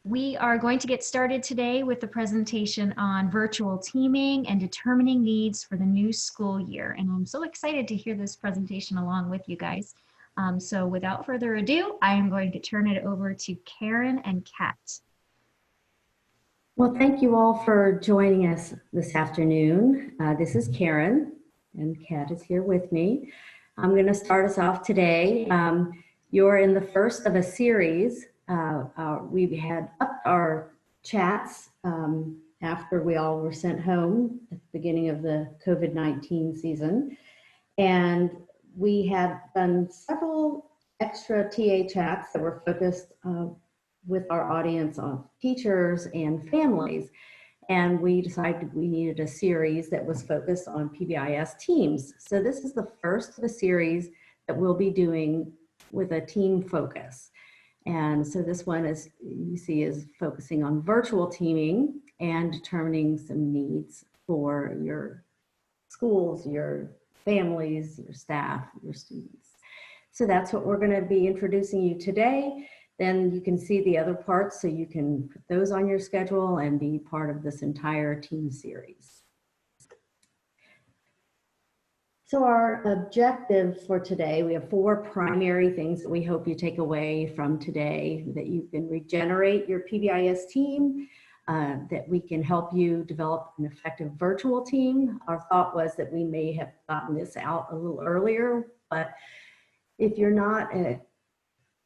We are going to get started today with the presentation on virtual teaming and determining needs for the new school year. And I'm so excited to hear this presentation along with you guys. So without further ado, I am going to turn it over to Karen and Kat. Well, thank you all for joining us this afternoon. This is Karen, and Kat is here with me. I'm going to start us off today. You're in the first of a series. We had upped our chats after we all were sent home at the beginning of the COVID-19 season. And we had done several extra TA chats that were focused with our audience on teachers and families. And we decided we needed a series that was focused on PBIS teams. So this is the first of a series that we'll be doing with a team focus. And so this one, as you see, is focusing on virtual teaming and determining some needs for your schools, your families, your staff, your students. So that's what we're going to be introducing you today. Then you can see the other parts, so you can put those on your schedule and be part of this entire team series. So our objective for today, we have 4 primary things that we hope you take away from today: that you can regenerate your PBIS team, that we can help you develop an effective virtual team. Our thought was that we may have gotten this out a little earlier, but if you're not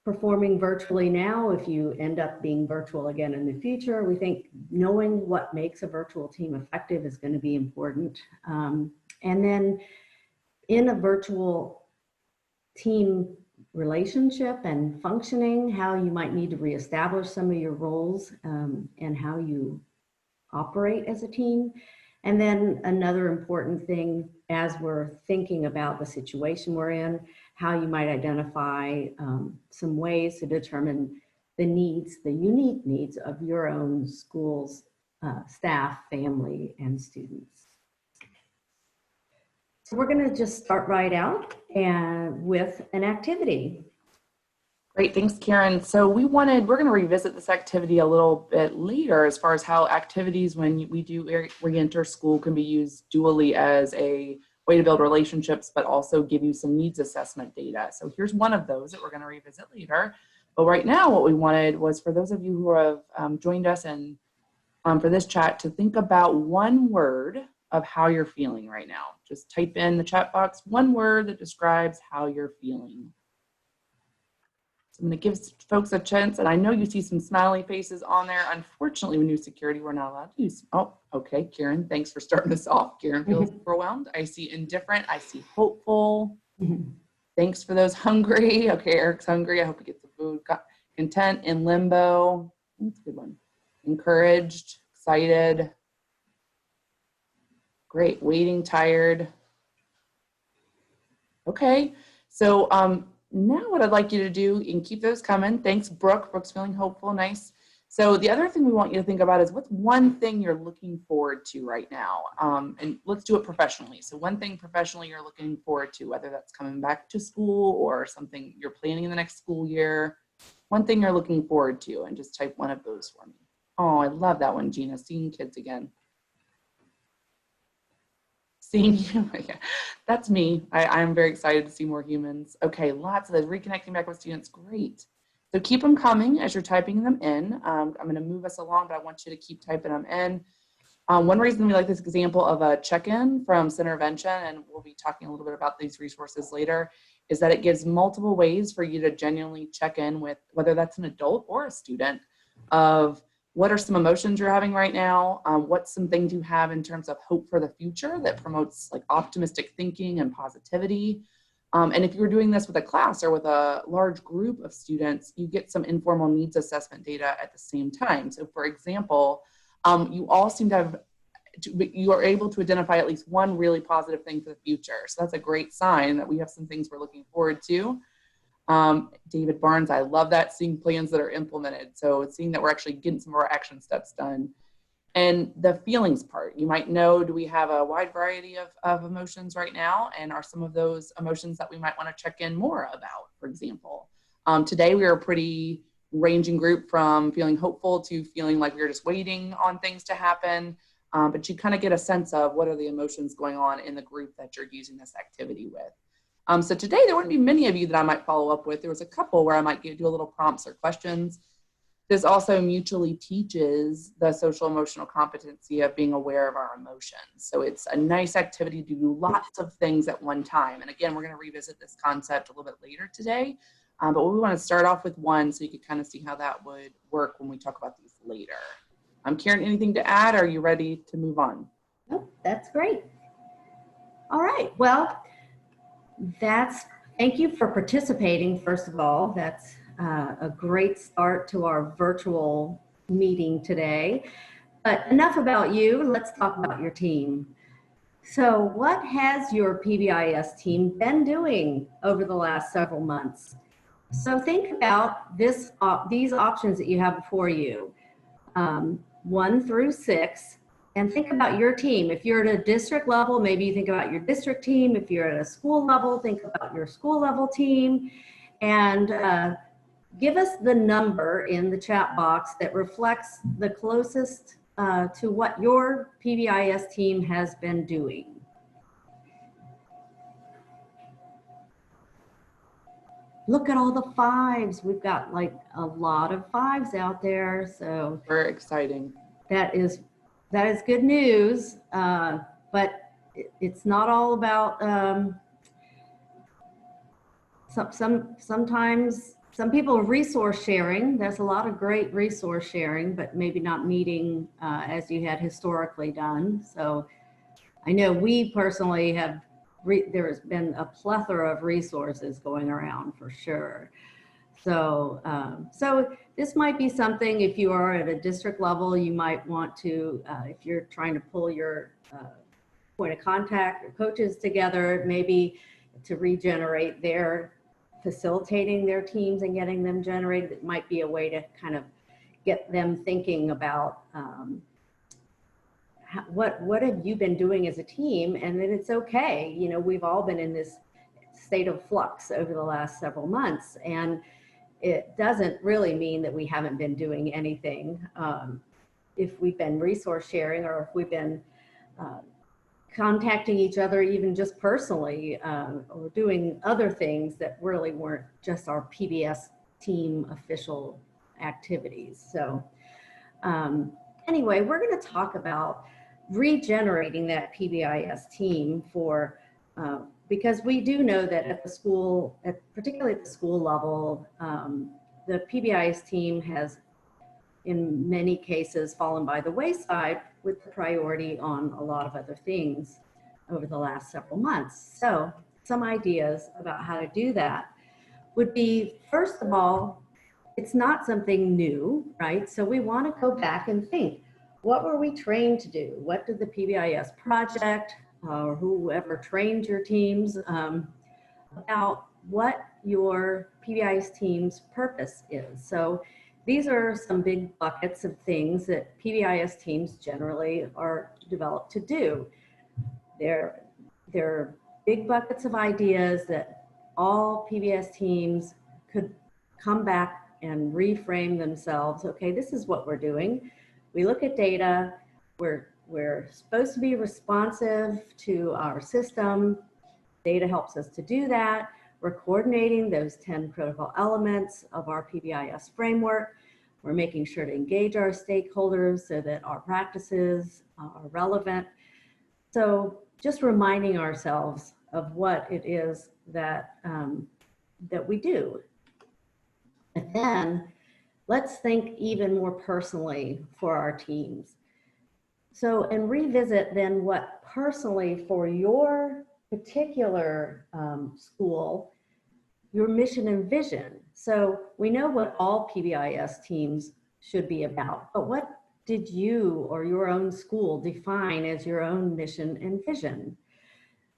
performing virtually now, if you end up being virtual again in the future, we think knowing what makes a virtual team effective is going to be important. And then in a virtual team relationship and functioning, how you might need to reestablish some of your roles and how you operate as a team. And then another important thing, as we're thinking about the situation we're in, how you might identify some ways to determine the needs, the unique needs of your own school's staff, family, and students. So we're going to just start right out and with an activity. Great, thanks, Karen. So we're going to revisit this activity a little bit later as far as how activities when we do re-enter school can be used dually as a way to build relationships, but also give you some needs assessment data. So here's one of those that we're going to revisit later. But right now, what we wanted was for those of you who have joined us and for this chat to think about one word of how you're feeling right now. Just type in the chat box one word that describes how you're feeling. So I'm going to give folks a chance, and I know you see some smiley faces on there. Unfortunately, with new security, we're not allowed to use. Oh, okay, Karen, thanks for starting us off. Karen feels overwhelmed. I see indifferent. I see hopeful. Thanks for those hungry. Okay, Eric's hungry. I hope he gets the food. Content, in limbo. That's a good one. Encouraged, excited. Great, waiting, tired. Okay, so now what I'd like you to do, and keep those coming. Thanks, Brooke. Brooke's feeling hopeful, nice. So the other thing we want you to think about is what's one thing you're looking forward to right now? And let's do it professionally. So one thing professionally you're looking forward to, whether that's coming back to school or something you're planning in the next school year, one thing you're looking forward to, and just type one of those for me. Oh, I love that one, Gina, seeing kids again. Seeing you, yeah, that's me. I'm very excited to see more humans. Okay, lots of those, reconnecting back with students, great. So keep them coming as you're typing them in. I'm gonna move us along, but I want you to keep typing them in. One reason we like this example of a check-in from Centervention, and we'll be talking a little bit about these resources later, is that it gives multiple ways for you to genuinely check in with, whether that's an adult or a student, of what are some emotions you're having right now? What's some things you have in terms of hope for the future that promotes like optimistic thinking and positivity? And if you're doing this with a class or with a large group of students, you get some informal needs assessment data at the same time. So for example, you all seem to have, you are able to identify at least one really positive thing for the future. So that's a great sign that we have some things we're looking forward to. David Barnes, I love that, seeing plans that are implemented. So it's seeing that we're actually getting some of our action steps done. And the feelings part, you might know, do we have a wide variety of emotions right now? And are some of those emotions that we might want to check in more about, for example? Today we were pretty ranging group from feeling hopeful to feeling like we were just waiting on things to happen. But you kind of get a sense of what are the emotions going on in the group that you're using this activity with. So today there wouldn't be many of you that I might follow up with. There was a couple where I might do a little prompts or questions. This also mutually teaches the social emotional competency of being aware of our emotions. So it's a nice activity to do lots of things at one time. And again, we're going to revisit this concept a little bit later today. But we want to start off with one so you can kind of see how that would work when we talk about these later. Karen, anything to add? Or are you ready to move on? Oh, that's great. All right. Well, thank you for participating, first of all. That's a great start to our virtual meeting today. But enough about you. Let's talk about your team. So what has your PBIS team been doing over the last several months? So think about these options that you have before you, 1 through 6, and think about your team. If you're at a district level, maybe you think about your district team. If you're at a school level, think about your school level team, and give us the number in the chat box that reflects the closest to what your PBIS team has been doing. Look at all the 5s. We've got like a lot of 5s out there. So very exciting. That is good news. But it's not all about sometimes some people resource sharing. There's a lot of great resource sharing, but maybe not meeting as you had historically done. So I know we personally have there's been a plethora of resources going around for sure. So, so this might be something, if you are at a district level, you might want to, if you're trying to pull your point of contact or coaches together, maybe to regenerate their facilitating their teams and getting them generated, it might be a way to kind of get them thinking about what have you been doing as a team? And then it's okay. You know, we've all been in this state of flux over the last several months, and it doesn't really mean that we haven't been doing anything. If we've been resource sharing, or if we've been contacting each other, even just personally, or doing other things that really weren't just our PBS team official activities. So anyway, we're going to talk about regenerating that PBIS team for, because we do know that at the school, particularly at the school level, the PBIS team has in many cases fallen by the wayside with the priority on a lot of other things over the last several months. So some ideas about how to do that would be, first of all, it's not something new, right? So we want to go back and think, what were we trained to do? What did the PBIS project or whoever trained your teams about what your PBIS team's purpose is? So these are some big buckets of things that PBIS teams generally are developed to do. They're big buckets of ideas that all PBIS teams could come back and reframe themselves. Okay, this is what we're doing. We look at data. We're supposed to be responsive to our system. Data helps us to do that. We're coordinating those 10 critical elements of our PBIS framework. We're making sure to engage our stakeholders so that our practices are relevant. So just reminding ourselves of what it is that, that we do. And then let's think even more personally for our teams. So, and revisit then what personally for your particular school, your mission and vision. So we know what all PBIS teams should be about, but what did you or your own school define as your own mission and vision?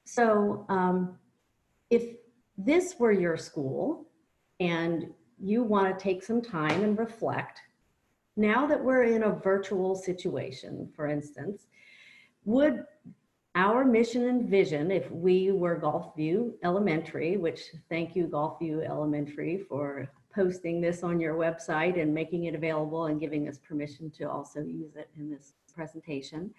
So if this were your school and you want to take some time and reflect, now that we're in a virtual situation, for instance, would our mission and vision, if we were Gulfview Elementary, which thank you Gulfview Elementary for posting this on your website and making it available and giving us permission to also use it in this presentation.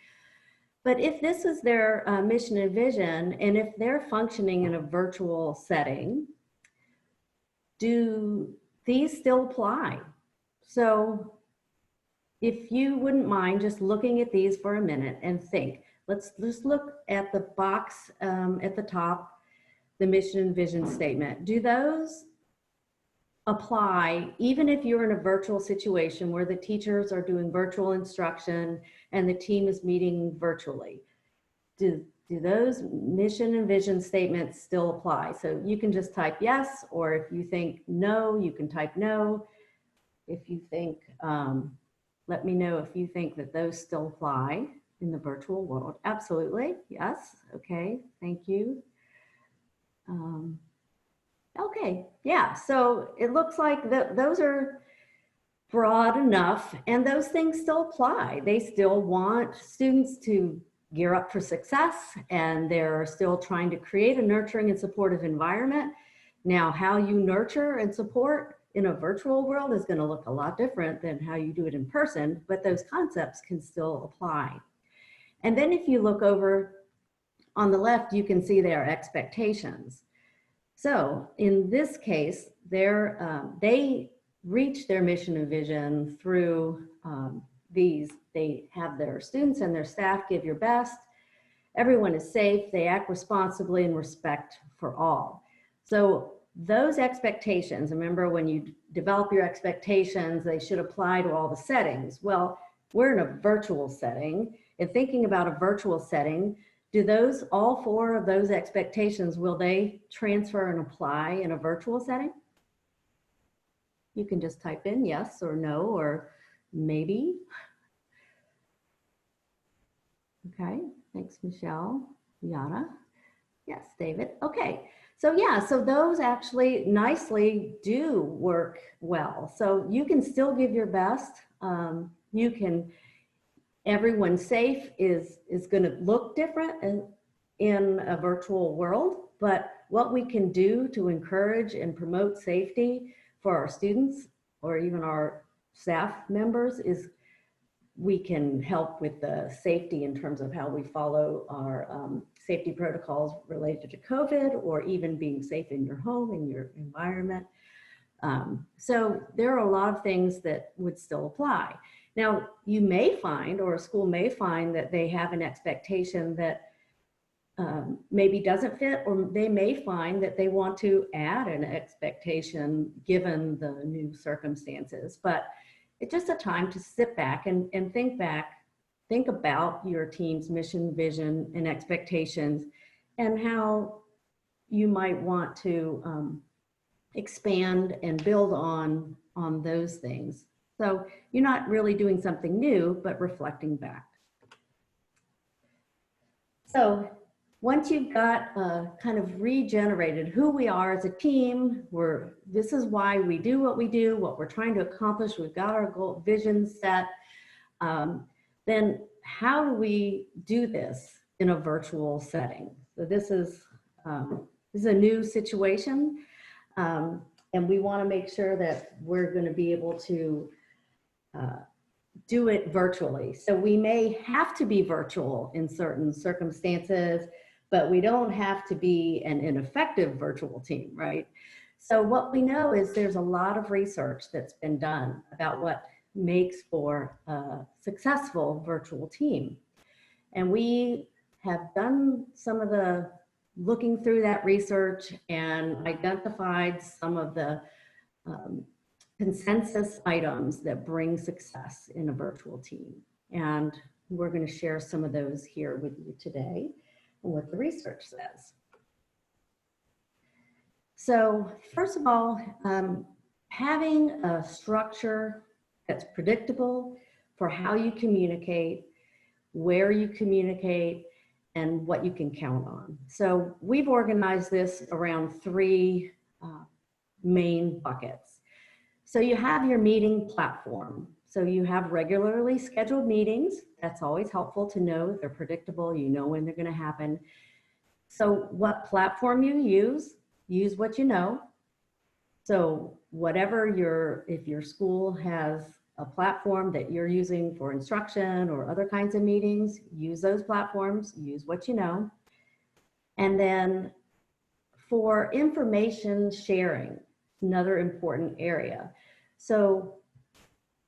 But if this is their mission and vision, and if they're functioning in a virtual setting, do these still apply? So if you wouldn't mind just looking at these for a minute and think, let's just look at the box at the top, the mission and vision statement. Do those apply even if you're in a virtual situation where the teachers are doing virtual instruction and the team is meeting virtually? Do those mission and vision statements still apply? So you can just type yes, or if you think no, you can type no. If you think, let me know if you think that those still apply in the virtual world. Absolutely, yes, okay, thank you. Okay, yeah, so it looks like those are broad enough, and those things still apply. They still want students to gear up for success, and they're still trying to create a nurturing and supportive environment. Now, how you nurture and support in a virtual world is going to look a lot different than how you do it in person, but those concepts can still apply. And then if you look over on the left, you can see their expectations. So in this case, they reach their mission and vision through these. They have their students and their staff give your best. Everyone is safe. They act responsibly and respect for all. So those expectations, remember when you develop your expectations, they should apply to all the settings. Well, we're in a virtual setting, and thinking about a virtual setting, do those, all four of those expectations, will they transfer and apply in a virtual setting? You can just type in yes or no or maybe. Okay, thanks, Michelle. Yada. Yes, David. Okay, so yeah, so those actually nicely do work well. So you can still give your best. You can, everyone's safe is going to look different in a virtual world, but what we can do to encourage and promote safety for our students or even our staff members is we can help with the safety in terms of how we follow our safety protocols related to COVID, or even being safe in your home, in your environment. So there are a lot of things that would still apply. Now, you may find, or a school may find, that they have an expectation that maybe doesn't fit, or they may find that they want to add an expectation given the new circumstances. But it's just a time to sit back and think about your team's mission, vision, and expectations, and how you might want to expand and build on those things. So you're not really doing something new, but reflecting back. So once you've got kind of regenerated who we are as a team, this is why we do, what we're trying to accomplish, we've got our goal, vision set, then how do we do this in a virtual setting? So this is a new situation, and we want to make sure that we're going to be able to do it virtually. So we may have to be virtual in certain circumstances, but we don't have to be an ineffective virtual team, right? So what we know is there's a lot of research that's been done about what makes for a successful virtual team. And we have done some of the looking through that research and identified some of the consensus items that bring success in a virtual team. And we're going to share some of those here with you today and what the research says. So first of all, having a structure that's predictable for how you communicate, where you communicate, and what you can count on. So we've organized this around three main buckets. So you have your meeting platform. So you have regularly scheduled meetings. That's always helpful to know. They're predictable. You know when they're going to happen. So what platform you use what you know. So whatever if your school has a platform that you're using for instruction or other kinds of meetings, use those platforms, use what you know. And then for information sharing, another important area. So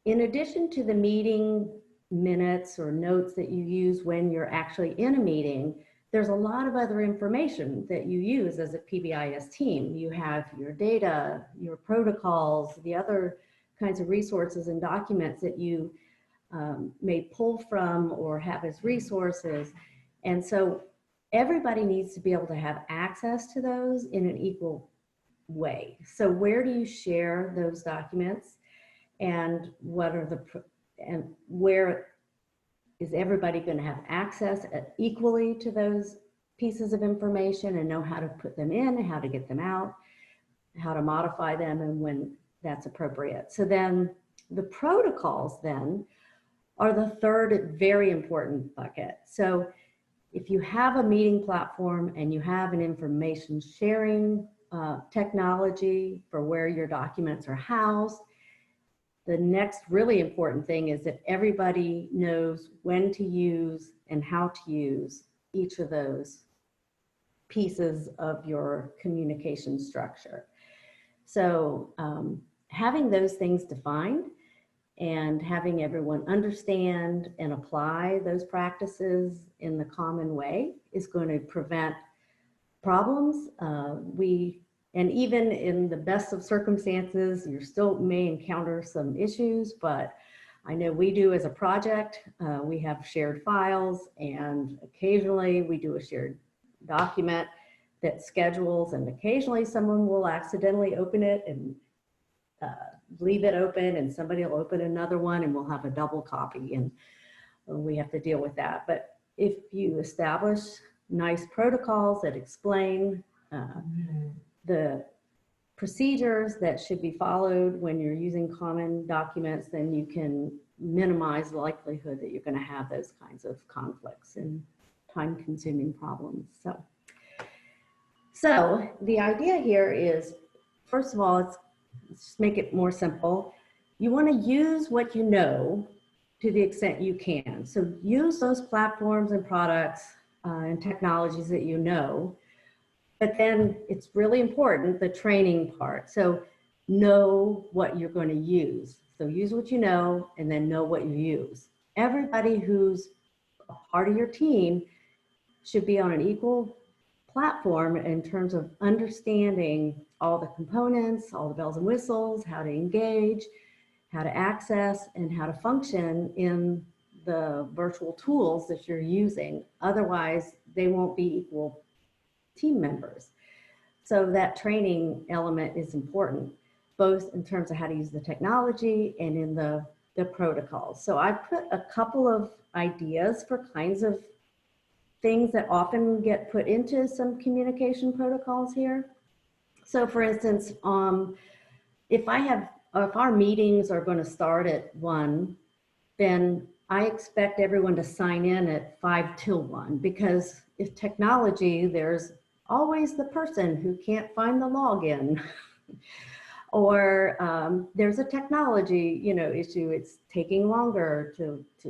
in addition to the meeting minutes or notes that you use when you're actually in a meeting, there's a lot of other information that you use as a PBIS team. You have your data, your protocols, the other kinds of resources and documents that you may pull from or have as resources. And so everybody needs to be able to have access to those in an equal way. So where do you share those documents? And what are and where is everybody going to have access equally to those pieces of information and know how to put them in, how to get them out, how to modify them, and when that's appropriate. So then the protocols then are the third very important bucket. So if you have a meeting platform and you have an information sharing technology for where your documents are housed, the next really important thing is that everybody knows when to use and how to use each of those pieces of your communication structure. So having those things defined and having everyone understand and apply those practices in the common way is going to prevent problems. And even in the best of circumstances, you still may encounter some issues, but I know we do as a project, we have shared files, and occasionally we do a shared document that schedules, and occasionally someone will accidentally open it and leave it open, and somebody will open another one, and we'll have a double copy, and we have to deal with that. But if you establish nice protocols that explain the procedures that should be followed when you're using common documents, then you can minimize the likelihood that you're going to have those kinds of conflicts and time-consuming problems. So the idea here is, first of all, let's just make it more simple. You want to use what you know to the extent you can. So use those platforms and products and technologies that you know. But then it's really important, the training part. So know what you're going to use. So use what you know, and then know what you use. Everybody who's a part of your team should be on an equal platform in terms of understanding all the components, all the bells and whistles, how to engage, how to access, and how to function in the virtual tools that you're using. Otherwise, they won't be equal team members. So that training element is important, both in terms of how to use the technology and in the protocols. So I put a couple of ideas for kinds of things that often get put into some communication protocols here. So for instance, if our meetings are going to start at 1, then I expect everyone to sign in at 5 till 1, because if technology, there's always the person who can't find the login or there's a technology, issue. It's taking longer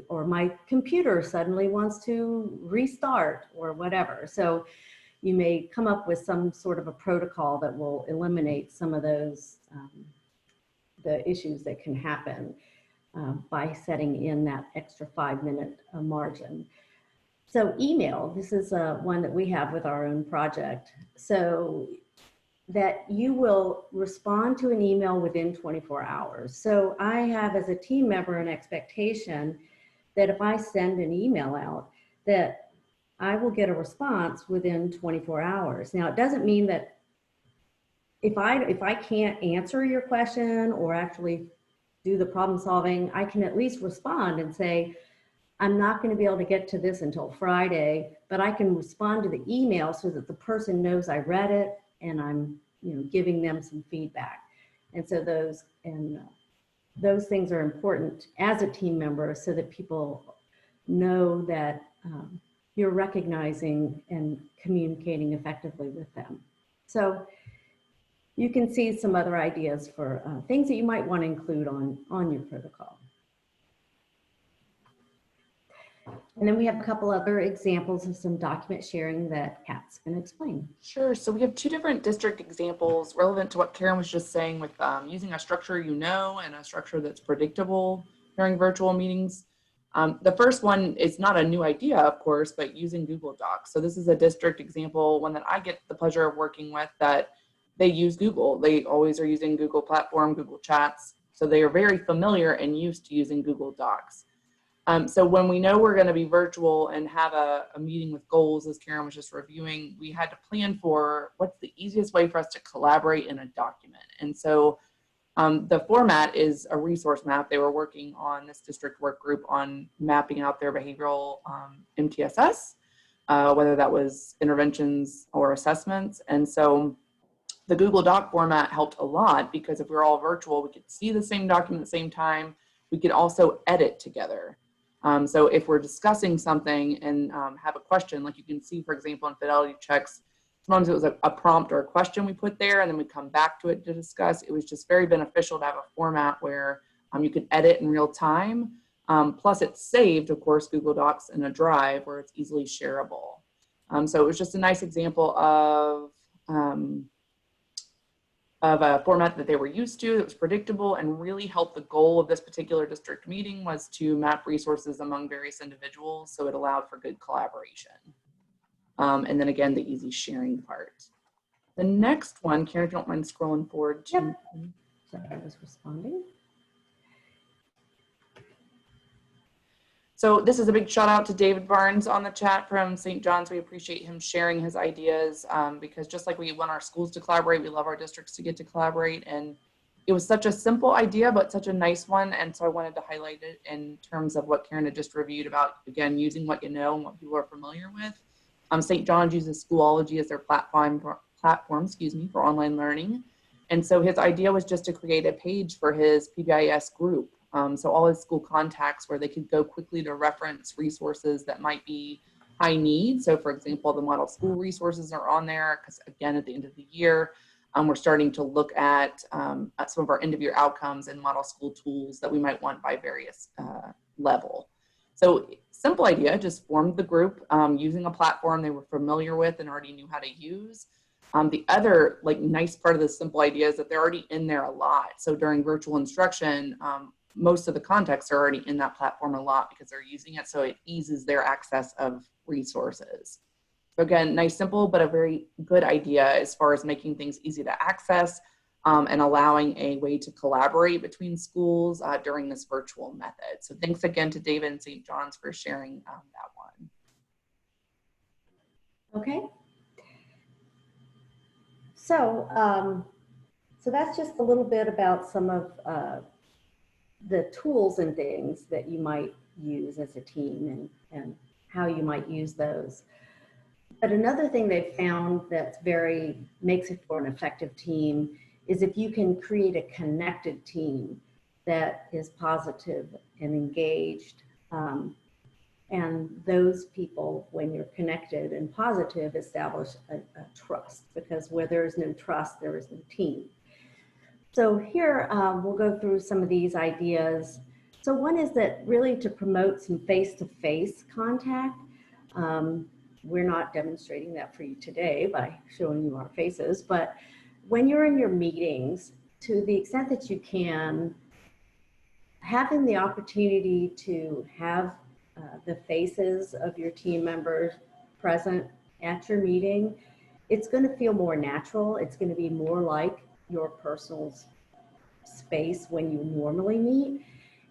or my computer suddenly wants to restart or whatever. So you may come up with some sort of a protocol that will eliminate some of those, the issues that can happen by setting in that extra 5-minute margin. So email, this is one that we have with our own project. So that you will respond to an email within 24 hours. So I have as a team member an expectation that if I send an email out, that I will get a response within 24 hours. Now, it doesn't mean that if I can't answer your question or actually do the problem solving, I can at least respond and say, I'm not going to be able to get to this until Friday, but I can respond to the email so that the person knows I read it and I'm, giving them some feedback. And so those things are important as a team member so that people know that you're recognizing and communicating effectively with them. So you can see some other ideas for things that you might want to include on your protocol. And then we have a couple other examples of some document sharing that Kat's going to explain. Sure. So we have two different district examples relevant to what Karen was just saying with using a structure and a structure that's predictable during virtual meetings. The first one is not a new idea, of course, but using Google Docs. So this is a district example, one that I get the pleasure of working with, that they use Google. They always are using Google Platform, Google Chats. So they are very familiar and used to using Google Docs. So when we know we're going to be virtual and have a meeting with goals, as Karen was just reviewing, we had to plan for what's the easiest way for us to collaborate in a document. And so the format is a resource map. They were working on this district work group on mapping out their behavioral MTSS, whether that was interventions or assessments. And so the Google Doc format helped a lot, because if we're all virtual, we could see the same document at the same time. We could also edit together. So if we're discussing something and have a question, like you can see, for example, in fidelity checks, sometimes it was a prompt or a question we put there, and then we come back to it to discuss. It was just very beneficial to have a format where you could edit in real time. Plus it's saved, of course, Google Docs in a drive where it's easily shareable. So it was just a nice example of a format that they were used to, that was predictable and really helped. The goal of this particular district meeting was to map resources among various individuals, so it allowed for good collaboration. And then again, the easy sharing part. The next one, Karen, if you don't mind scrolling forward to. Yep. Sorry, I was responding. So this is a big shout out to David Barnes on the chat from St. John's. We appreciate him sharing his ideas because just like we want our schools to collaborate, we love our districts to get to collaborate. And it was such a simple idea, but such a nice one. And so I wanted to highlight it in terms of what Karen had just reviewed about, again, using what you know and what people are familiar with. St. John's uses Schoology as their platform, for online learning. And so his idea was just to create a page for his PBIS group. So all his school contacts where they could go quickly to reference resources that might be high need. So for example, the model school resources are on there because again, at the end of the year, we're starting to look at some of our end of year outcomes and model school tools that we might want by various level. So simple idea, just formed the group using a platform they were familiar with and already knew how to use. The other nice part of this simple idea is that they're already in there a lot. So during virtual instruction, most of the contexts are already in that platform a lot because they're using it. So it eases their access of resources. So again, nice, simple, but a very good idea as far as making things easy to access and allowing a way to collaborate between schools during this virtual method. So thanks again to David and St. John's for sharing that one. Okay. So, so that's just a little bit about some of the tools and things that you might use as a team and how you might use those. But another thing they've found that's makes it for an effective team is if you can create a connected team that is positive and engaged. And those people, when you're connected and positive, establish a trust, because where there is no trust, there is no team. So here we'll go through some of these ideas. So one is that really to promote some face-to-face contact. We're not demonstrating that for you today by showing you our faces, but when you're in your meetings, to the extent that you can, having the opportunity to have the faces of your team members present at your meeting, it's going to feel more natural. It's going to be more like your personal space when you normally meet,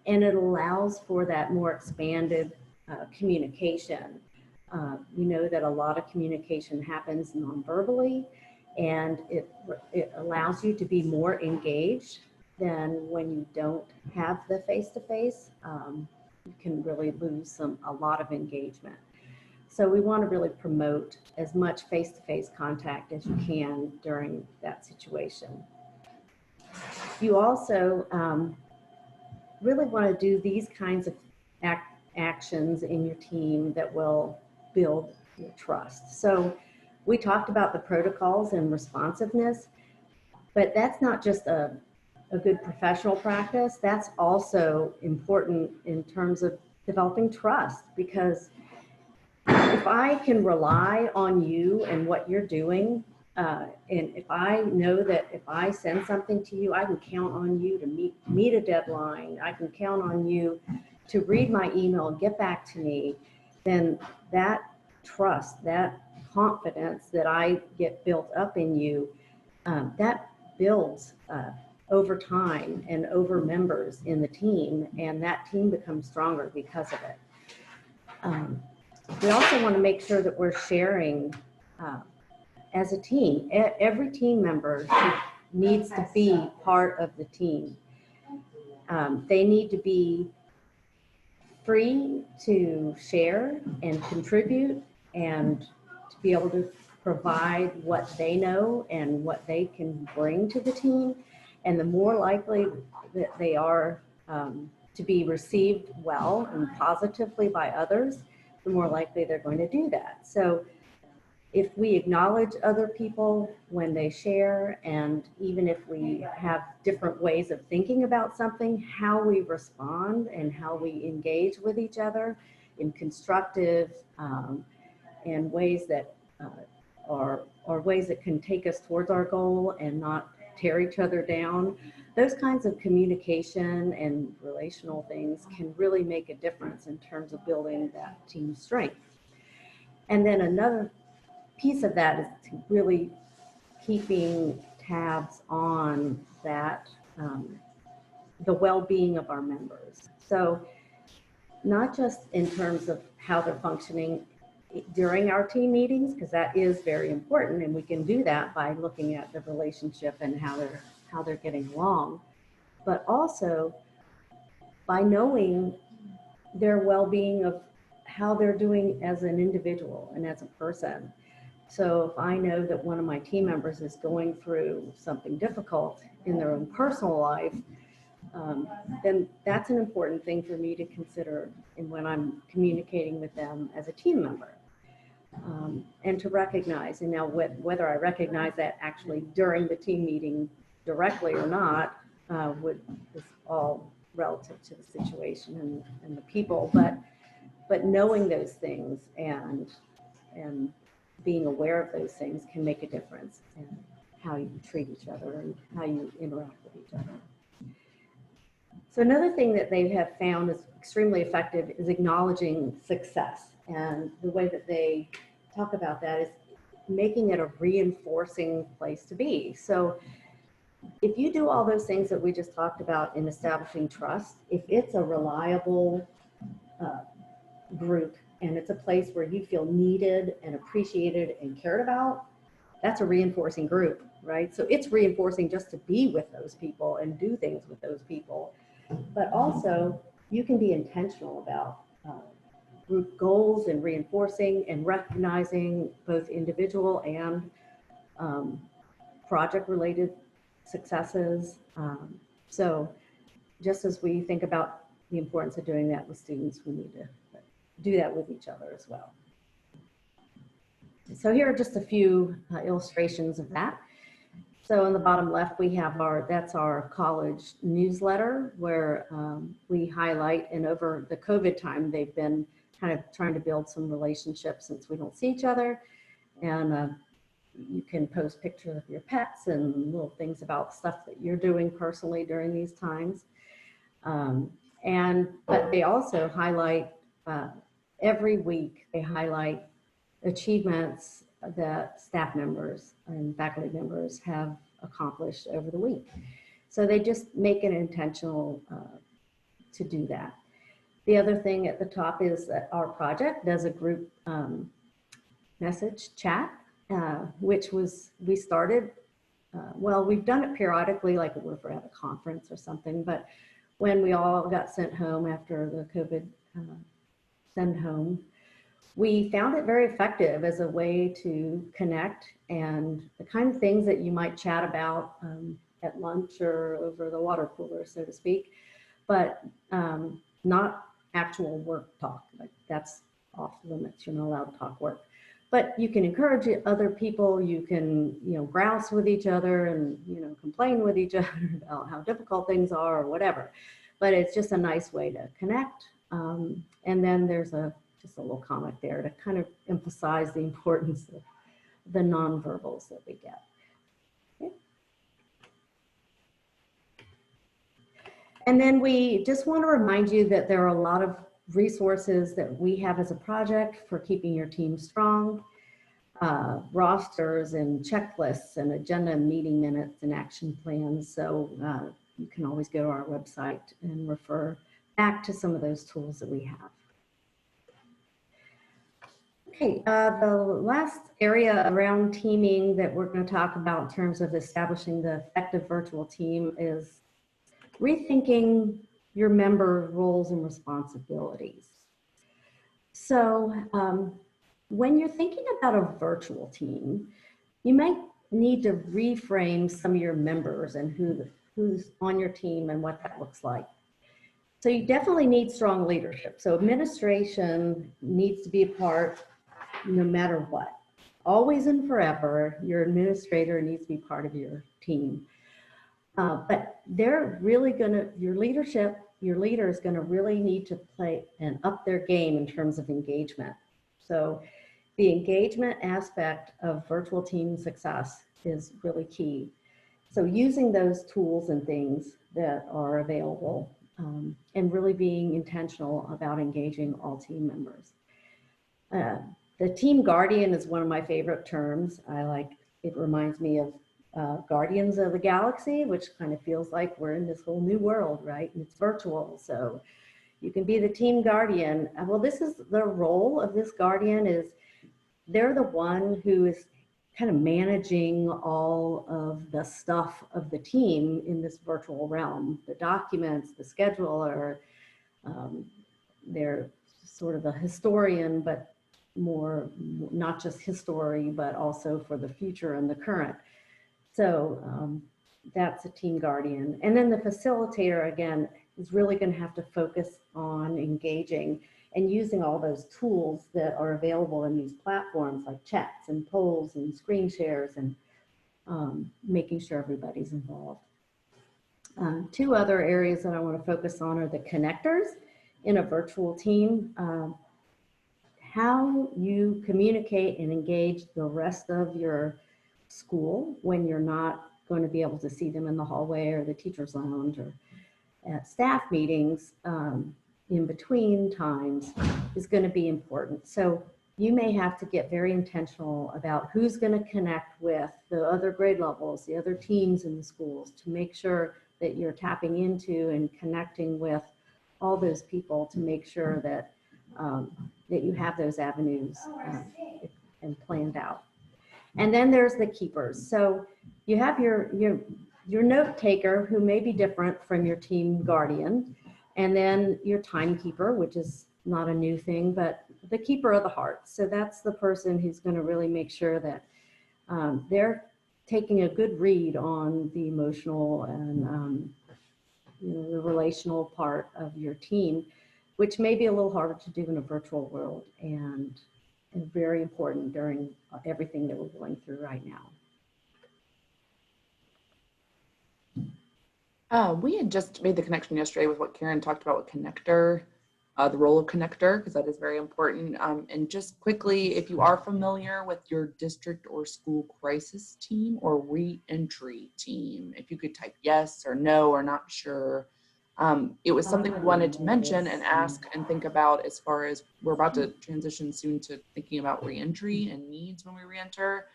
and it allows for that more expanded communication. We know that a lot of communication happens non-verbally, and it allows you to be more engaged than when you don't have the face-to-face. You can really lose a lot of engagement. So we want to really promote as much face-to-face contact as you can during that situation. You also really want to do these kinds of actions in your team that will build your trust. So we talked about the protocols and responsiveness. But that's not just a good professional practice. That's also important in terms of developing trust, because if I can rely on you and what you're doing, and if I know that if I send something to you, I can count on you to meet a deadline, I can count on you to read my email and get back to me, then that trust, that confidence that I get built up in you, that builds over time and over members in the team, and that team becomes stronger because of it. We also want to make sure that we're sharing as a team. Every team member needs to be part of the team. They need to be free to share and contribute and to be able to provide what they know and what they can bring to the team. And the more likely that they are to be received well and positively by others, the more likely they're going to do that. So if we acknowledge other people when they share, and even if we have different ways of thinking about something, how we respond and how we engage with each other in constructive and ways that are ways that can take us towards our goal and not tear each other down. Those kinds of communication and relational things can really make a difference in terms of building that team strength. And then another piece of that is to really keeping tabs on that, the well-being of our members. So not just in terms of how they're functioning during our team meetings, because that is very important, and we can do that by looking at the relationship and how they're getting along, but also by knowing their well-being of how they're doing as an individual and as a person. So if I know that one of my team members is going through something difficult in their own personal life, then that's an important thing for me to consider when I'm communicating with them as a team member. And to recognize, and now whether I recognize that actually during the team meeting directly or not, is all relative to the situation and the people, but knowing those things and being aware of those things can make a difference in how you treat each other and how you interact with each other. So another thing that they have found is extremely effective is acknowledging success. And the way that they talk about that is making it a reinforcing place to be. So if you do all those things that we just talked about in establishing trust, if it's a reliable group and it's a place where you feel needed and appreciated and cared about, that's a reinforcing group, right? So it's reinforcing just to be with those people and do things with those people. But also you can be intentional about group goals and reinforcing and recognizing both individual and project related successes. So just as we think about the importance of doing that with students, we need to do that with each other as well. So here are just a few illustrations of that. So on the bottom left, we have that's our college newsletter where we highlight, and over the COVID time, they've been kind of trying to build some relationships since we don't see each other. And you can post pictures of your pets and little things about stuff that you're doing personally during these times. But they also highlight, every week, they highlight achievements that staff members and faculty members have accomplished over the week. So they just make it intentional to do that. The other thing at the top is that our project does a group message chat, which we started, well, we've done it periodically, like if we're at a conference or something, but when we all got sent home after the COVID send home, we found it very effective as a way to connect and the kind of things that you might chat about at lunch or over the water cooler, so to speak, but not actual work talk. Like that's off limits, you're not allowed to talk work. But you can encourage other people, you can, grouse with each other and, complain with each other about how difficult things are or whatever. But it's just a nice way to connect. And then there's just a little comic there to kind of emphasize the importance of the nonverbals that we get. Okay. And then we just want to remind you that there are a lot of resources that we have as a project for keeping your team strong. Rosters and checklists and agenda and meeting minutes and action plans. So you can always go to our website and refer back to some of those tools that we have. Okay, the last area around teaming that we're going to talk about in terms of establishing the effective virtual team is rethinking your member roles and responsibilities. So when you're thinking about a virtual team, you might need to reframe some of your members and who's on your team and what that looks like. So you definitely need strong leadership. So administration needs to be a part no matter what. Always and forever, your administrator needs to be part of your team. But they're really your leader is gonna really need to play and up their game in terms of engagement. So the engagement aspect of virtual team success is really key. So using those tools and things that are available and really being intentional about engaging all team members. The team guardian is one of my favorite terms. It reminds me of Guardians of the Galaxy, which kind of feels like we're in this whole new world, right? And it's virtual, so you can be the team guardian. Well, this is the role of this guardian is they're the one who is kind of managing all of the stuff of the team in this virtual realm, the documents, the scheduler. They're sort of a historian, but more not just history, but also for the future and the current. So that's a team guardian. And then the facilitator, again, is really going to have to focus on engaging and using all those tools that are available in these platforms like chats and polls and screen shares and making sure everybody's involved. Two other areas that I want to focus on are the connectors in a virtual team. How you communicate and engage the rest of your school when you're not going to be able to see them in the hallway or the teacher's lounge or at staff meetings in between times is going to be important. So you may have to get very intentional about who's going to connect with the other grade levels, the other teams in the schools to make sure that you're tapping into and connecting with all those people to make sure that that you have those avenues and planned out. And then there's the keepers. So you have your note taker who may be different from your team guardian, and then your timekeeper, which is not a new thing, but the keeper of the heart. So that's the person who's going to really make sure that they're taking a good read on the emotional and the relational part of your team, which may be a little harder to do in a virtual world and very important during everything that we're going through right now. We had just made the connection yesterday with what Karen talked about with connector, the role of connector, because that is very important. And just quickly, if you are familiar with your district or school crisis team or re-entry team, if you could type yes or no or not sure. It was something we wanted to mention and ask and think about as far as we're about to transition soon to thinking about re-entry and needs when we re-enter.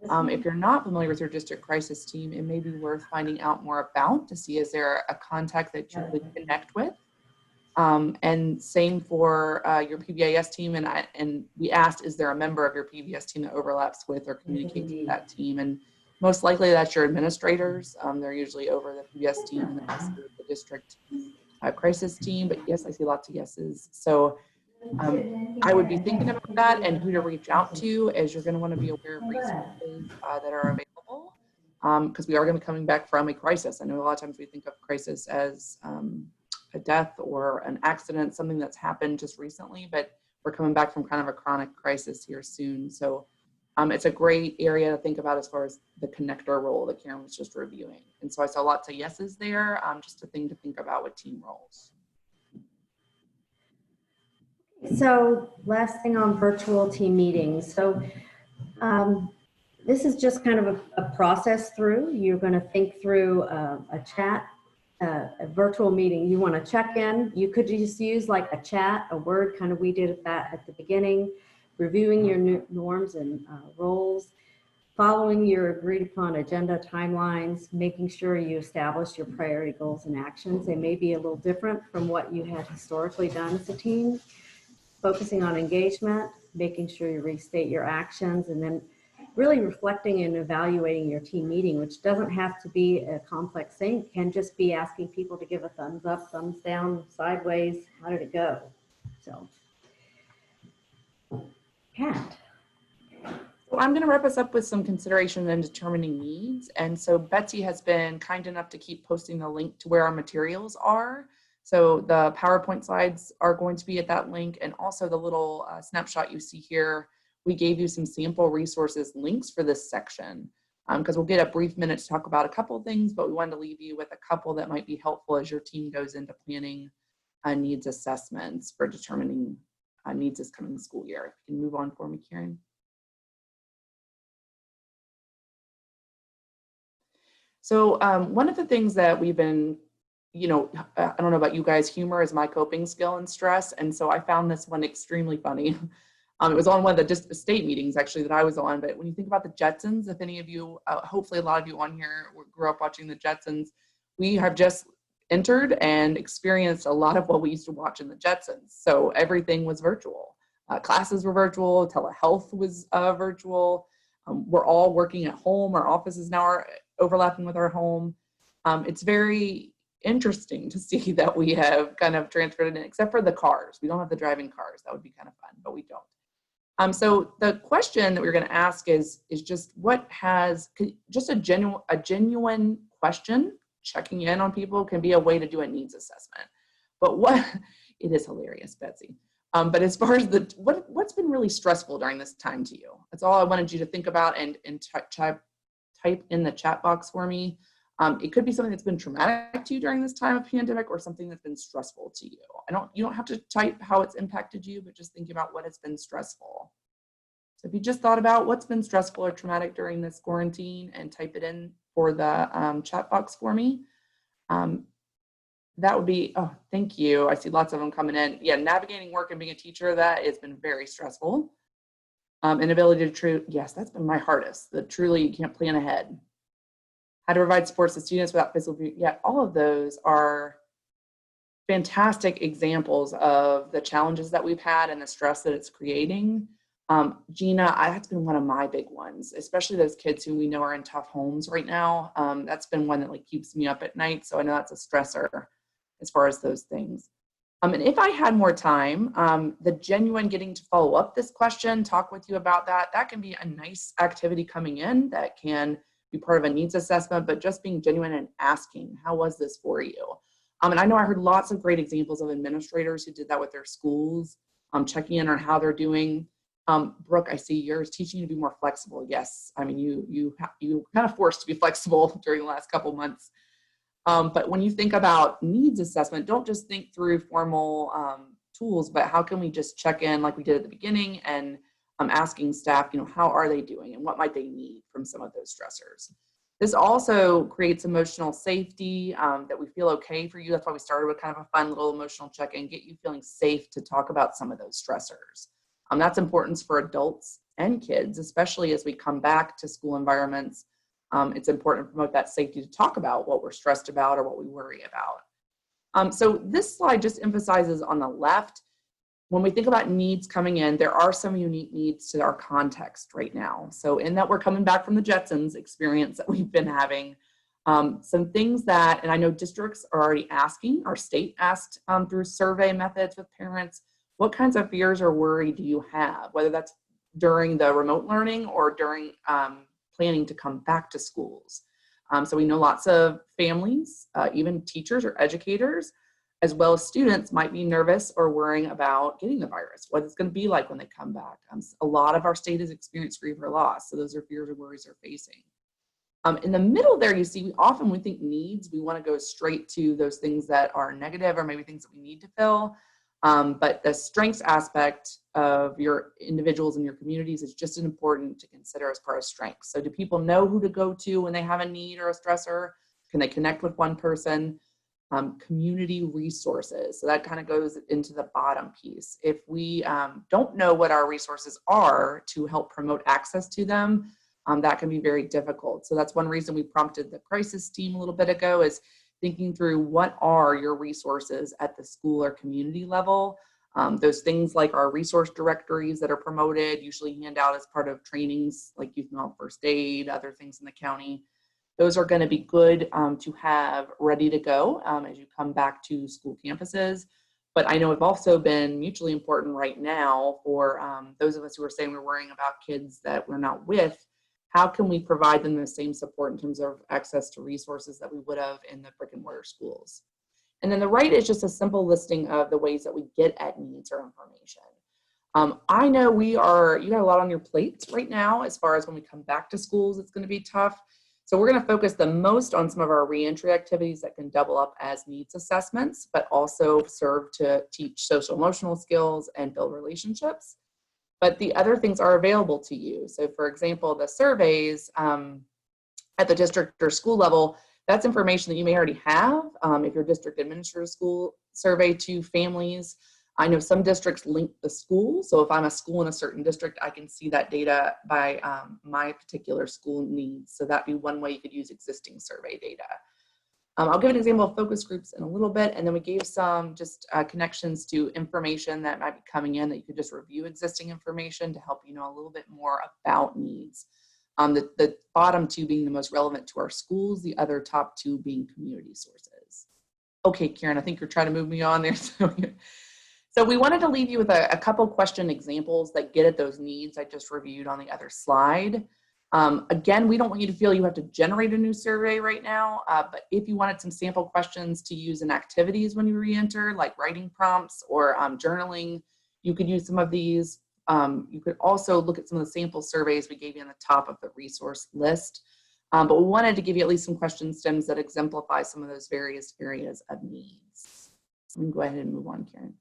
If you're not familiar with your district crisis team, it may be worth finding out more about to see is there a contact that you could connect with. And same for your PBIS team. And we asked, is there a member of your PBIS team that overlaps with or communicates with that team? And most likely that's your administrators. They're usually over the PBIS team and also the district crisis team. But yes, I see lots of yeses. So I would be thinking about that and who to reach out to, as you're going to want to be aware of resources that are available, because we are going to be coming back from a crisis. I know a lot of times we think of crisis as a death or an accident, something that's happened just recently, but we're coming back from kind of a chronic crisis here soon. So it's a great area to think about as far as the connector role that Karen was just reviewing. And so I saw lots of yeses there, just a thing to think about with team roles. So last thing on virtual team meetings. So this is just kind of a process through. You're going to think through a chat, a virtual meeting. You want to check in. You could just use like a chat, a word, kind of we did that at the beginning, reviewing your norms and roles, following your agreed upon agenda timelines, making sure you establish your priority goals and actions. They may be a little different from what you had historically done as a team. Focusing on engagement, making sure you restate your actions, and then really reflecting and evaluating your team meeting, which doesn't have to be a complex thing. It can just be asking people to give a thumbs up, thumbs down, sideways. How did it go? So, Kat. So I'm going to wrap us up with some consideration and determining needs. And so Betsy has been kind enough to keep posting the link to where our materials are. So the PowerPoint slides are going to be at that link, and also the little snapshot you see here. We gave you some sample resources links for this section because we'll get a brief minute to talk about a couple of things, but we wanted to leave you with a couple that might be helpful as your team goes into planning needs assessments for determining needs this coming school year. If you can move on for me, Karen. So one of the things that we've been, I don't know about you guys, humor is my coping skill in stress. And so I found this one extremely funny. It was on one of the state meetings actually that I was on, but when you think about the Jetsons, if any of you, hopefully a lot of you on here grew up watching the Jetsons, we have just entered and experienced a lot of what we used to watch in the Jetsons. So everything was virtual. Classes were virtual, telehealth was virtual. We're all working at home. Our offices now are overlapping with our home. It's very interesting to see that we have kind of transferred it in, except for the cars. We don't have the driving cars. That would be kind of fun, but we don't. So the question that we're going to ask is just what has, just a genuine question, checking in on people can be a way to do a needs assessment. But it is hilarious, Betsy. But as far as what's been really stressful during this time to you? That's all I wanted you to think about and type in the chat box for me. It could be something that's been traumatic to you during this time of pandemic or something that's been stressful to you. You don't have to type how it's impacted you, but just think about what has been stressful. So if you just thought about what's been stressful or traumatic during this quarantine and type it in for the chat box for me, that would be, oh, thank you. I see lots of them coming in. Yeah, navigating work and being a teacher, that has been very stressful. Inability to yes, that's been my hardest. That truly you can't plan ahead. How to provide supports to students without physical view. Yeah, all of those are fantastic examples of the challenges that we've had and the stress that it's creating. Gina, that's been one of my big ones, especially those kids who we know are in tough homes right now. That's been one that like keeps me up at night. So I know that's a stressor as far as those things. And if I had more time, the genuine getting to follow up this question, talk with you about that can be a nice activity coming in that can be part of a needs assessment, but just being genuine and asking, how was this for you? And I know I heard lots of great examples of administrators who did that with their schools, checking in on how they're doing. Brooke, I see yours, teaching you to be more flexible. Yes, I mean, you kind of forced to be flexible during the last couple months. But when you think about needs assessment, don't just think through formal tools, but how can we just check in like we did at the beginning and asking staff, how are they doing and what might they need from some of those stressors. This also creates emotional safety, that we feel okay for you. That's why we started with kind of a fun little emotional check-in, get you feeling safe to talk about some of those stressors. That's important for adults and kids, especially as we come back to school environments. It's important to promote that safety to talk about what we're stressed about or what we worry about. So this slide just emphasizes on the left, when we think about needs coming in, there are some unique needs to our context right now. So in that we're coming back from the Jetsons experience that we've been having, some things that, and I know districts are already asking, our state asked through survey methods with parents, what kinds of fears or worry do you have, whether that's during the remote learning or during planning to come back to schools. So we know lots of families, even teachers or educators, as well as students might be nervous or worrying about getting the virus, what it's going to be like when they come back. A lot of our state has experienced grief or loss, so those are fears or worries they're facing. In the middle there, you see, when we think needs, we want to go straight to those things that are negative or maybe things that we need to fill. But the strengths aspect of your individuals and your communities is just as important to consider as far as strengths. So do people know who to go to when they have a need or a stressor? Can they connect with one person? Community resources. So that kind of goes into the bottom piece. If we don't know what our resources are to help promote access to them, that can be very difficult. So that's one reason we prompted the crisis team a little bit ago, is thinking through what are your resources at the school or community level. Those things like our resource directories that are promoted, usually hand out as part of trainings like youth mental first aid, other things in the county. Those are going to be good to have ready to go as you come back to school campuses. But I know it's also been mutually important right now for those of us who are saying we're worrying about kids that we're not with. How can we provide them the same support in terms of access to resources that we would have in the brick and mortar schools? And then the right is just a simple listing of the ways that we get at needs or information. I know you got a lot on your plate right now as far as when we come back to schools, it's going to be tough. So we're going to focus the most on some of our reentry activities that can double up as needs assessments, but also serve to teach social emotional skills and build relationships. But the other things are available to you. So for example, the surveys at the district or school level, that's information that you may already have if your district administers a school survey to families. I know some districts link the school. So if I'm a school in a certain district, I can see that data by my particular school needs. So that'd be one way you could use existing survey data. I'll give an example of focus groups in a little bit, and then we gave some just connections to information that might be coming in that you could just review existing information to help you know a little bit more about needs. The bottom two being the most relevant to our schools, the other top two being community sources. Okay, Karen, I think you're trying to move me on there. So we wanted to leave you with a couple question examples that get at those needs I just reviewed on the other slide. Again, we don't want you to feel you have to generate a new survey right now, but if you wanted some sample questions to use in activities when you re-enter, like writing prompts or journaling, you could use some of these. You could also look at some of the sample surveys we gave you on the top of the resource list. But we wanted to give you at least some question stems that exemplify some of those various areas of needs. So we can go ahead and move on, Karen.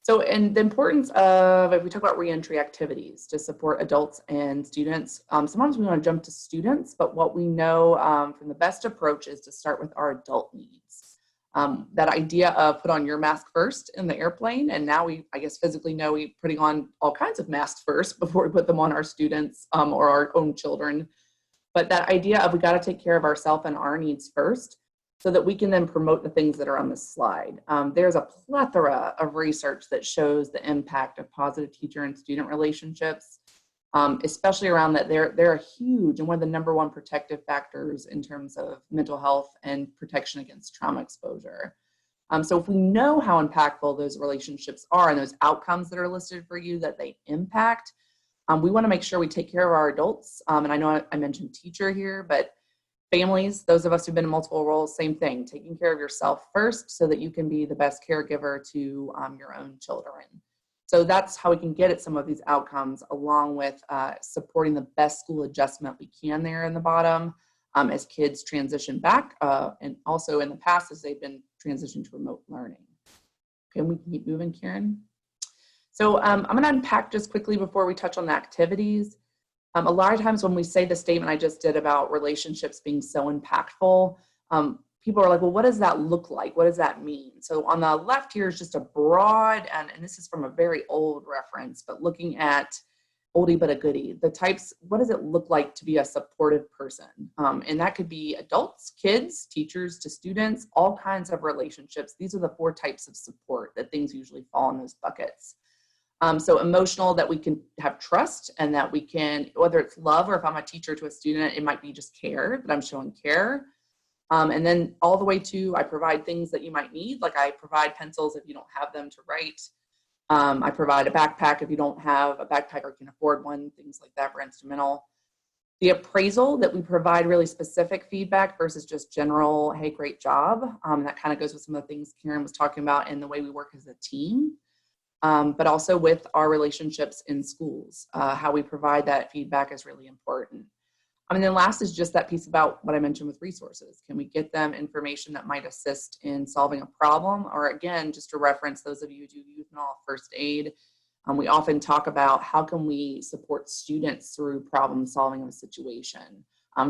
So, and the importance of, if we talk about reentry activities to support adults and students, sometimes we want to jump to students, but what we know from the best approach is to start with our adult needs. That idea of put on your mask first in the airplane, and now we, I guess, physically know we're putting on all kinds of masks first before we put them on our students or our own children. But that idea of we got to take care of ourselves and our needs first, so that we can then promote the things that are on this slide. There's a plethora of research that shows the impact of positive teacher and student relationships, especially around that they're huge and one of the #1 protective factors in terms of mental health and protection against trauma exposure. So if we know how impactful those relationships are and those outcomes that are listed for you that they impact, we want to make sure we take care of our adults. And I know I mentioned teacher here, but families, those of us who've been in multiple roles, same thing, taking care of yourself first so that you can be the best caregiver to your own children. So that's how we can get at some of these outcomes, along with supporting the best school adjustment we can there in the bottom as kids transition back, and also in the past as they've been transitioned to remote learning. Okay, we can keep moving, Karen. So I'm gonna unpack just quickly before we touch on the activities. A lot of times when we say the statement I just did about relationships being so impactful, people are like, well, what does that look like? What does that mean? So on the left here is just a broad, and this is from a very old reference, but looking at oldie but a goodie, the types, what does it look like to be a supportive person? And that could be adults, kids, teachers to students, all kinds of relationships. These are the 4 types of support that things usually fall in those buckets. So emotional, that we can have trust and that we can, whether it's love or if I'm a teacher to a student, it might be just care, that I'm showing care. And then all the way to I provide things that you might need, like I provide pencils if you don't have them to write. I provide a backpack if you don't have a backpack or can afford one, things like that for instrumental. The appraisal that we provide really specific feedback versus just general, hey, great job. That kind of goes with some of the things Karen was talking about in the way we work as a team, but also with our relationships in schools. How we provide that feedback is really important. And then last is just that piece about what I mentioned with resources. Can we get them information that might assist in solving a problem? Or again, just to reference those of you who do youth and all first aid, we often talk about how can we support students through problem solving of a situation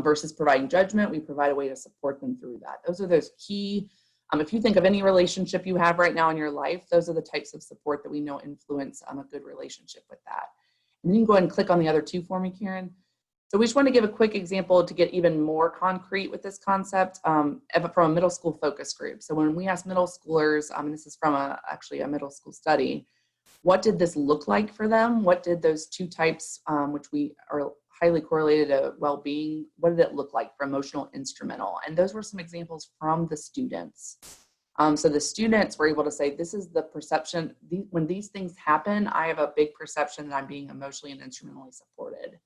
versus providing judgment. We provide a way to support them through that. Those are those key, if you think of any relationship you have right now in your life, those are the types of support that we know influence a good relationship with that. And then you can go ahead and click on the other two for me, Karen. So we just want to give a quick example to get even more concrete with this concept from a middle school focus group. So when we ask middle schoolers, and this is from actually a middle school study, what did this look like for them? What did those two types, which we are highly correlated to well-being, what did it look like for emotional instrumental? And those were some examples from the students. So the students were able to say, this is the perception, when these things happen, I have a big perception that I'm being emotionally and instrumentally supported.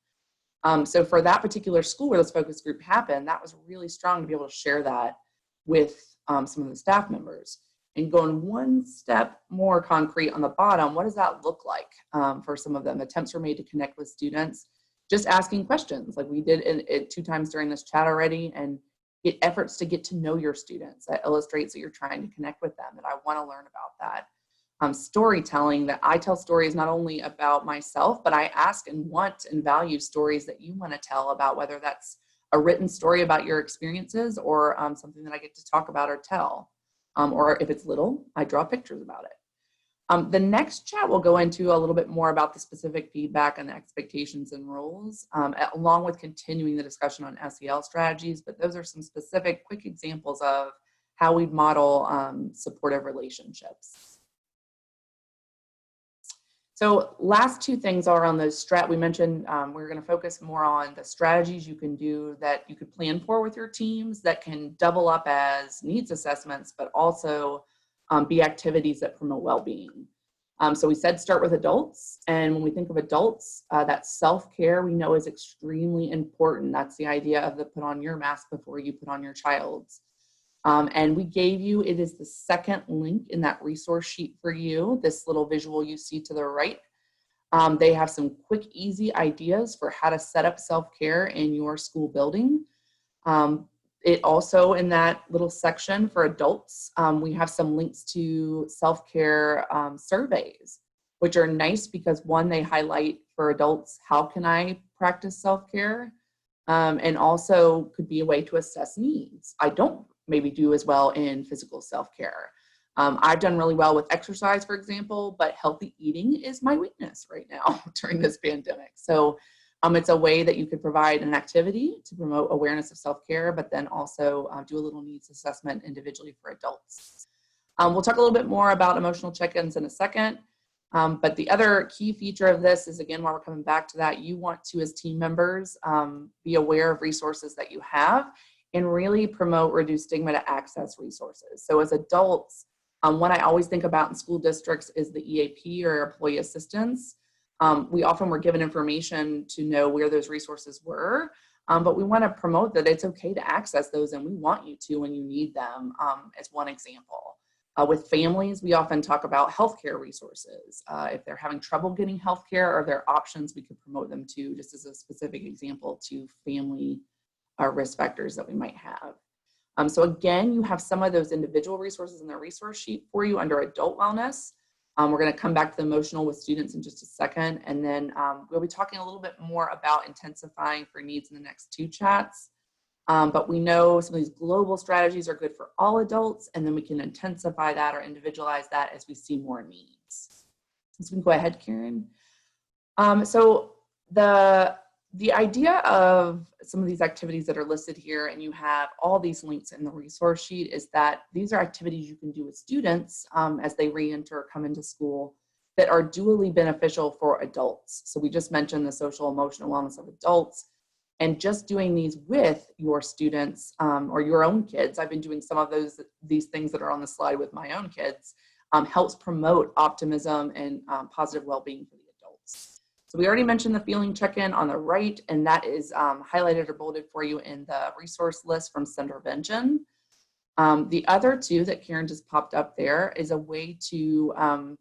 So for that particular school where this focus group happened, that was really strong to be able to share that with some of the staff members. And going one step more concrete on the bottom, what does that look like for some of them? Attempts were made to connect with students, just asking questions like we did it 2 times during this chat already, and get efforts to get to know your students. That illustrates that you're trying to connect with them, that I want to learn about that. Storytelling, that I tell stories not only about myself, but I ask and want and value stories that you want to tell about, whether that's a written story about your experiences or something that I get to talk about or tell. Or if it's little, I draw pictures about it. The next chat will go into a little bit more about the specific feedback and the expectations and rules, along with continuing the discussion on SEL strategies, but those are some specific quick examples of how we model supportive relationships. So last 2 things are on those we mentioned we're going to focus more on the strategies you can do that you could plan for with your teams that can double up as needs assessments, but also be activities that promote well-being. So we said start with adults, and when we think of adults, that self-care we know is extremely important. That's the idea of the put on your mask before you put on your child's. And we gave you, it is the second link in that resource sheet for you, this little visual you see to the right. They have some quick, easy ideas for how to set up self-care in your school building. It also, in that little section for adults, we have some links to self-care surveys, which are nice because one, they highlight for adults, how can I practice self-care? And also could be a way to assess needs. I don't maybe do as well in physical self-care. I've done really well with exercise, for example, but healthy eating is my weakness right now during this pandemic. So it's a way that you could provide an activity to promote awareness of self-care, but then also do a little needs assessment individually for adults. We'll talk a little bit more about emotional check-ins in a second. But the other key feature of this is, again, while we're coming back to that, you want to, as team members, be aware of resources that you have and really promote reduced stigma to access resources. So as adults, what I always think about in school districts is the EAP or employee assistance. We often were given information to know where those resources were, but we want to promote that it's okay to access those and we want you to when you need them, as one example. With families, we often talk about healthcare resources. If they're having trouble getting healthcare, or there are options we could promote them to, just as a specific example to family risk factors that we might have. So again, you have some of those individual resources in the resource sheet for you under adult wellness. We're going to come back to the emotional with students in just a second, and then we'll be talking a little bit more about intensifying for needs in the next 2 chats. But we know some of these global strategies are good for all adults, and then we can intensify that or individualize that as we see more needs. So we can go ahead, Karen. So the idea of some of these activities that are listed here, and you have all these links in the resource sheet, is that these are activities you can do with students as they re-enter or come into school that are dually beneficial for adults. So we just mentioned the social emotional wellness of adults, and just doing these with your students or your own kids. I've been doing some of these things that are on the slide with my own kids, helps promote optimism and positive well-being for the adults. So we already mentioned the feeling check-in on the right, and that is highlighted or bolded for you in the resource list from Centervention. The other two that Karen just popped up there is a way to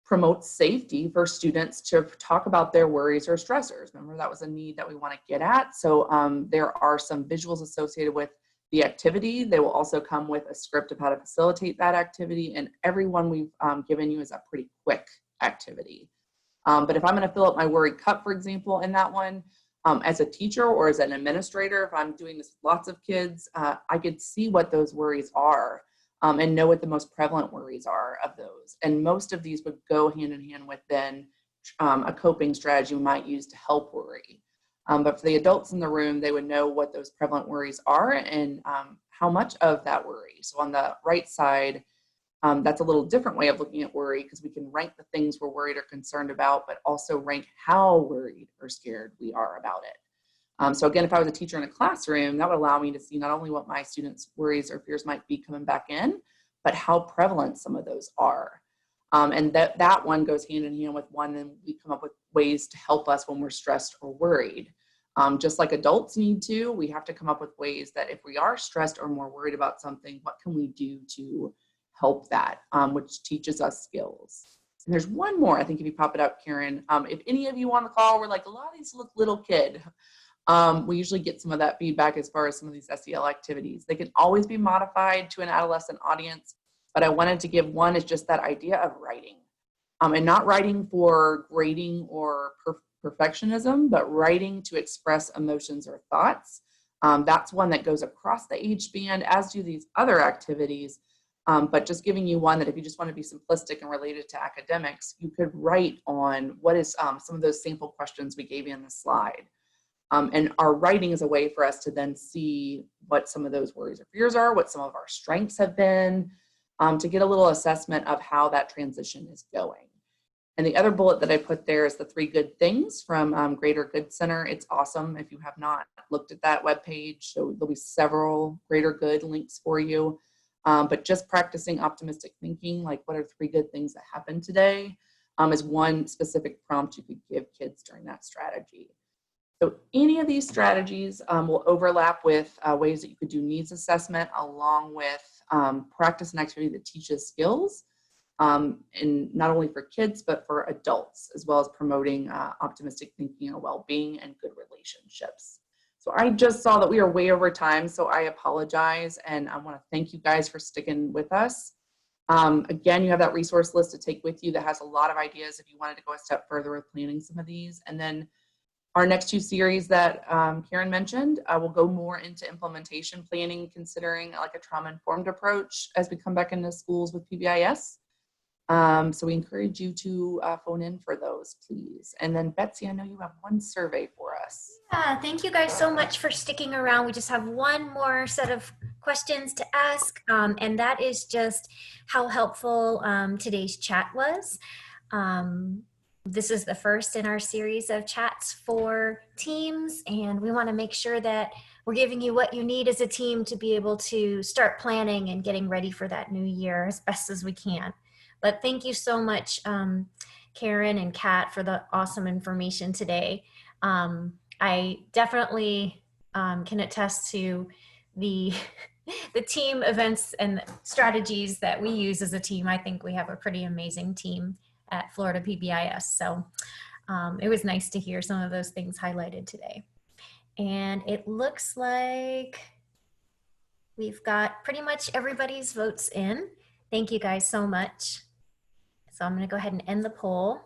promote safety for students to talk about their worries or stressors. Remember, that was a need that we want to get at. So there are some visuals associated with the activity. They will also come with a script of how to facilitate that activity, and every one we've given you is a pretty quick activity. But if I'm going to fill up my worry cup, for example, in that one, as a teacher or as an administrator, if I'm doing this with lots of kids, I could see what those worries are and know what the most prevalent worries are of those. And most of these would go hand in hand with then a coping strategy we might use to help worry. But for the adults in the room, they would know what those prevalent worries are and how much of that worry. So on the right side, that's a little different way of looking at worry, because we can rank the things we're worried or concerned about, but also rank how worried or scared we are about it. So again, if I was a teacher in a classroom, that would allow me to see not only what my students' worries or fears might be coming back in, but how prevalent some of those are. And that one goes hand in hand with one, and we come up with ways to help us when we're stressed or worried. Just like adults need to, we have to come up with ways that if we are stressed or more worried about something, what can we do to help that, which teaches us skills. And there's one more, I think, if you pop it up, Karen. If any of you on the call were like, a lot of these look little kid, we usually get some of that feedback as far as some of these SEL activities. They can always be modified to an adolescent audience, but I wanted to give one is just that idea of writing. And not writing for grading or perfectionism, but writing to express emotions or thoughts. That's one that goes across the age band, as do these other activities. But just giving you one that if you just want to be simplistic and related to academics, you could write on what is some of those sample questions we gave you in the slide. And our writing is a way for us to then see what some of those worries or fears are, what some of our strengths have been, to get a little assessment of how that transition is going. And the other bullet that I put there is the 3 good things from Greater Good Center. It's awesome. If you have not looked at that webpage, so there'll be several Greater Good links for you. But just practicing optimistic thinking, like what are 3 good things that happened today, is one specific prompt you could give kids during that strategy. So any of these strategies will overlap with ways that you could do needs assessment along with practice and activity that teaches skills, and not only for kids, but for adults, as well as promoting optimistic thinking or well-being and good relationships. So I just saw that we are way over time, so I apologize, and I want to thank you guys for sticking with us. Again, you have that resource list to take with you that has a lot of ideas if you wanted to go a step further with planning some of these. And then our next 2 series that Karen mentioned will go more into implementation planning, considering like a trauma-informed approach as we come back into schools with PBIS. So we encourage you to phone in for those, please. And then Betsy, I know you have one survey for us. Yeah, thank you guys so much for sticking around. We just have one more set of questions to ask, and that is just how helpful today's chat was. This is the first in our series of chats for teams, and we want to make sure that we're giving you what you need as a team to be able to start planning and getting ready for that new year as best as we can. But thank you so much, Karen and Kat, for the awesome information today. I definitely can attest to the team events and strategies that we use as a team. I think we have a pretty amazing team at Florida PBIS. So it was nice to hear some of those things highlighted today. And it looks like we've got pretty much everybody's votes in. Thank you guys so much. So I'm going to go ahead and end the poll.